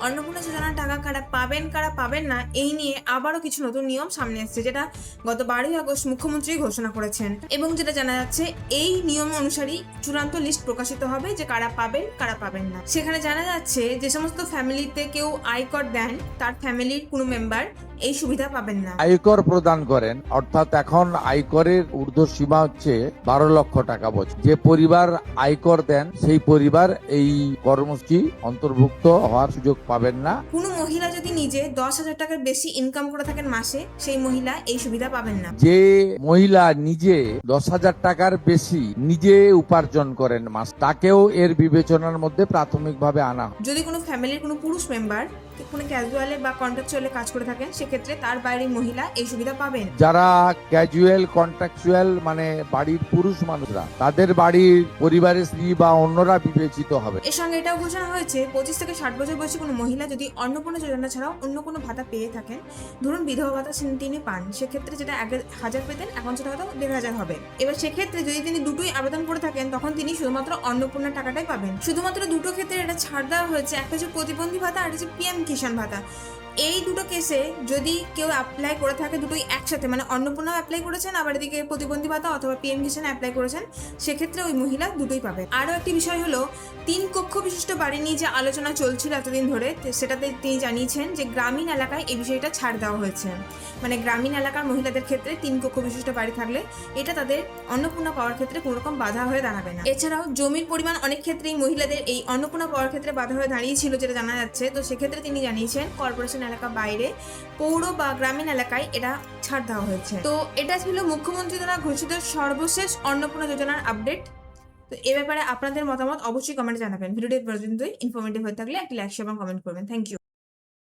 অন্নপূর্ণা যোজনার টাকা কারা পাবেন না এই নিয়ে আবারও কিছু নতুন নিয়ম সামনে এসেছে, যেটা গত 12ই আগস্ট মুখ্যমন্ত্রী ঘোষণা করেছেন। এবং যেটা জানা যাচ্ছে এই নিয়ম অনুসারেই চূড়ান্ত লিস্ট প্রকাশিত হবে যে কারা পাবেন না। সেখানে জানা যাচ্ছে যে সমস্ত ফ্যামিলিতে কেউ আয়কর দেন তার ফ্যামিলির কোনো মেম্বার এই সুবিধা পাবেন না। আয়কর প্রদান করেন, অর্থাৎ এখন আয়করের ঊর্ধ্ব সীমা হচ্ছে 12 লক্ষ টাকা বছর। যে পরিবার আয়কর দেন সেই পরিবার এই কর্মসূচি অন্তর্ভুক্ত হওয়ার সুযোগ পাবেন না। কোনো মহিলা যদি নিজে 10,000 টাকার বেশি ইনকাম করে থাকেন মাসে, সেই মহিলা এই সুবিধা পাবেন না। যে মহিলা নিজে 10,000 টাকার বেশি নিজে উপার্জন করেন মাস, তাকেও এর বিবেচনার মধ্যে প্রাথমিকভাবে আনা হয়। যদি কোনো ফ্যামিলির কোনো পুরুষ মেম্বার কোনো ক্যাজুয়ালে বা কন্ট্রাকচুয়ালে কাজ করে থাকেন, সেক্ষেত্রে তার বাইরের মহিলা এই সুবিধা পাবেন। যারা ক্যাজুয়াল কন্ট্রাকচুয়াল মানে বাড়ির পুরুষ মানুষরা, তাদের বাড়ির পরিবারের স্ত্রী বা অন্যরা বিবেচিত হবে। এর সঙ্গে এটাও ঘোষণা হয়েছে 25 থেকে 60 বছর বয়সী কোনো মহিলা যদি অন্নপূর্ণা যোজনা ছাড়াও অন্য কোনো ভাতা পেয়ে থাকেন, ধরুন বিধবা ভাতা তিনি পান, সেক্ষেত্রে যেটা আগে 1000 পেতেন এখন সেটা হয়তো 1500 হবে। এবার সেক্ষেত্রে যদি তিনি দুটোই আবেদন করে থাকেন, তখন তিনি শুধুমাত্র অন্নপূর্ণা টাকাটাই পাবেন। শুধুমাত্র দুটো ক্ষেত্রে এটা ছাড় দেওয়া হয়েছে, একটা হচ্ছে প্রতিবন্ধী ভাতা আর হচ্ছে পিএম কিষাণ ভাতা। এই দুটো কেসে যদি কেউ অ্যাপ্লাই করে থাকে দুটোই একসাথে, মানে অন্নপূর্ণাও অ্যাপ্লাই করেছেন আবার এদিকে প্রতিবন্ধী ভাতা অথবা পিএম কিষাণ অ্যাপ্লাই করেছেন, সেক্ষেত্রে ওই মহিলা দুটোই পাবে। আরও একটি বিষয় হলো 3 কক্ষ বিশিষ্ট বাড়ি নিয়ে যে আলোচনা চলছিল এতদিন ধরে, সেটাতে তিনি জানিয়েছেন যে গ্রামীণ এলাকায় এই বিষয়টা ছাড় দেওয়া হয়েছে। মানে গ্রামীণ এলাকার মহিলাদের ক্ষেত্রে 3 কক্ষ বিশিষ্ট বাড়ি থাকলে এটা তাদের অন্নপূর্ণা পাওয়ার ক্ষেত্রে কোনো রকম বাধা হয়ে দাঁড়াবে না। এছাড়াও জমির পরিমাণ অনেক ক্ষেত্রেই মহিলাদের এই অন্নপূর্ণা পাওয়ার ক্ষেত্রে বাধা হয়ে দাঁড়িয়েছিল, যেটা জানা যাচ্ছে। তো সেক্ষেত্রে তিনি জানিয়েছেন কর্পোরেশন এলাকা বাইরে পৌর বা গ্রামীণ এলাকায় এটা ছাড় দেওয়া হয়েছে। তো এটা ছিল মুখ্যমন্ত্রী দ্বারা ঘোষিত সর্বশেষ অন্নপূর্ণা যোজনার আপডেট। তো এ ব্যাপারে আপনাদের মতামত অবশ্যই কমেন্টে জানাবেন। ভিডিওটি পর্যন্তই। ইনফরমেটিভ হয়ে থাকলে একটি লাইক শেয়ার এবং কমেন্ট করবেন। Thank you.